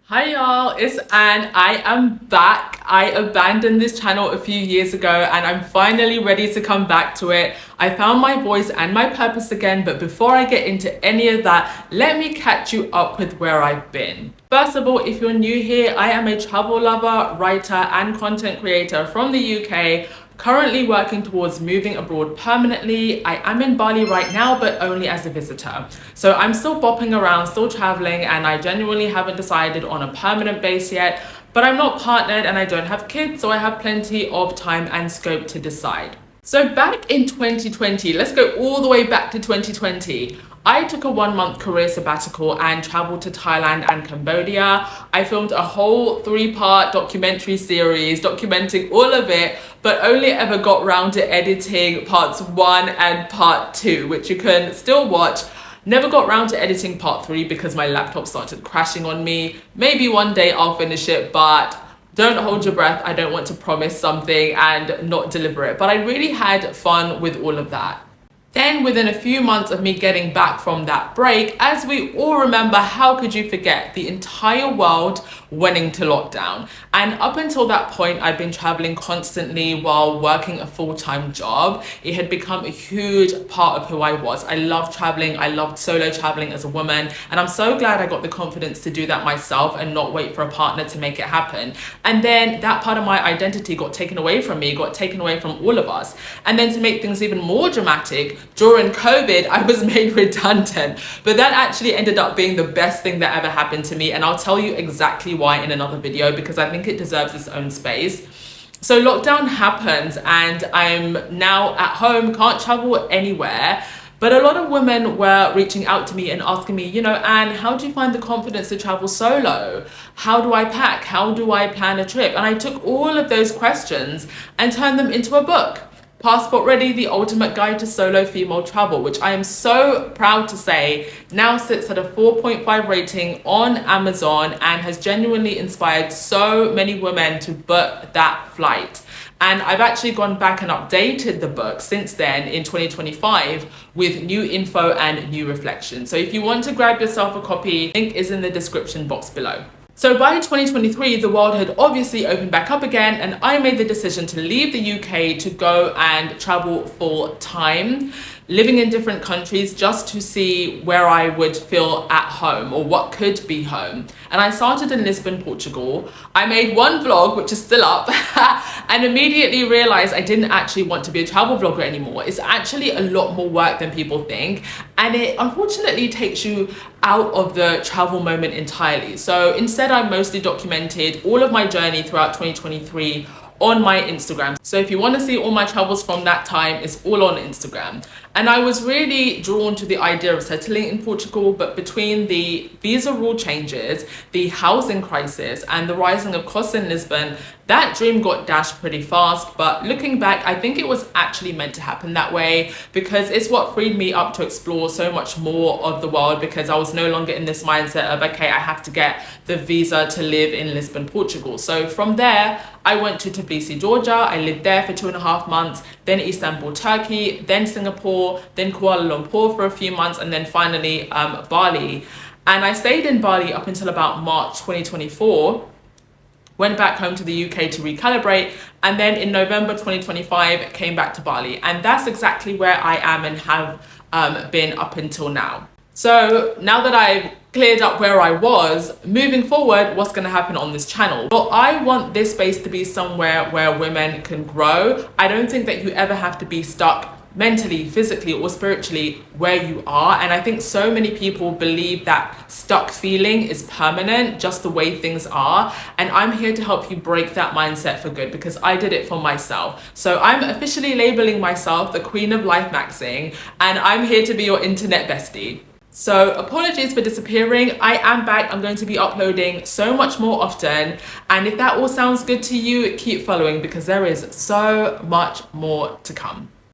Hi y'all, it's Anne. I am back. I abandoned this channel a few years ago and I'm finally ready to come back to it. I found my voice and my purpose again, but before I get into any of that, let me catch you up with where I've been. First of all, if you're new here, I am a travel lover, writer and content creator from the UK. Currently working towards moving abroad permanently. I am in Bali right now, but only as a visitor. So I'm still bopping around, still traveling, and I genuinely haven't decided on a permanent base yet, but I'm not partnered and I don't have kids, so I have plenty of time and scope to decide. So back in 2020, let's go all the way back to 2020. I took a 1-month career sabbatical and traveled to Thailand and Cambodia. I filmed a whole 3-part documentary series documenting all of it, but only ever got round to editing parts 1 and part 2, which you can still watch. Never got round to editing part 3 because my laptop started crashing on me. Maybe one day I'll finish it, but don't hold your breath. I don't want to promise something and not deliver it. But I really had fun with all of that. Then within a few months of me getting back from that break, as we all remember, how could you forget, the entire world went into lockdown. And up until that point, I'd been traveling constantly while working a full-time job. It had become a huge part of who I was. I loved traveling. I loved solo traveling as a woman. And I'm so glad I got the confidence to do that myself and not wait for a partner to make it happen. And then that part of my identity got taken away from me, got taken away from all of us. And then to make things even more dramatic, during COVID, I was made redundant, but that actually ended up being the best thing that ever happened to me. And I'll tell you exactly why in another video, because I think it deserves its own space. So lockdown happens and I'm now at home, can't travel anywhere. But a lot of women were reaching out to me and asking me, Anne, how do you find the confidence to travel solo? How do I pack? How do I plan a trip? And I took all of those questions and turned them into a book. Passport Ready, the ultimate guide to solo female travel, which I am so proud to say now sits at a 4.5 rating on Amazon and has genuinely inspired so many women to book that flight. And I've actually gone back and updated the book since then in 2025 with new info and new reflections. So if you want to grab yourself a copy, link is in the description box below. So by 2023, the world had obviously opened back up again, and I made the decision to leave the UK to go and travel full time, living in different countries just to see where I would feel at home or what could be home. And I started in Lisbon, Portugal. I made one vlog, which is still up, and immediately realized I didn't actually want to be a travel vlogger anymore. It's actually a lot more work than people think, and it unfortunately takes you out of the travel moment entirely. So instead, I mostly documented all of my journey throughout 2023 on my Instagram. So if you want to see all my travels from that time, it's all on Instagram. And I was really drawn to the idea of settling in Portugal, but between the visa rule changes, the housing crisis, and the rising of costs in Lisbon, that dream got dashed pretty fast. But looking back, I think it was actually meant to happen that way because it's what freed me up to explore so much more of the world, because I was no longer in this mindset of, okay, I have to get the visa to live in Lisbon, Portugal. So from there, I went to Tbilisi, Georgia. I lived there for 2.5 months, then Istanbul, Turkey, then Singapore, then Kuala Lumpur for a few months, and then finally Bali. And I stayed in Bali up until about March 2024, went back home to the UK to recalibrate, and then in November 2025 came back to Bali. And that's exactly where I am and have been up until now. So now that I've cleared up where I was, moving forward, what's going to happen on this channel? Well, I want this space to be somewhere where women can grow. I don't think that you ever have to be stuck mentally, physically, or spiritually where you are. And I think so many people believe that stuck feeling is permanent, just the way things are. And I'm here to help you break that mindset for good, because I did it for myself. So I'm officially labeling myself the Queen of Life Maxing, and I'm here to be your internet bestie. So apologies for disappearing. I am back. I'm going to be uploading so much more often. And if that all sounds good to you, keep following because there is so much more to come.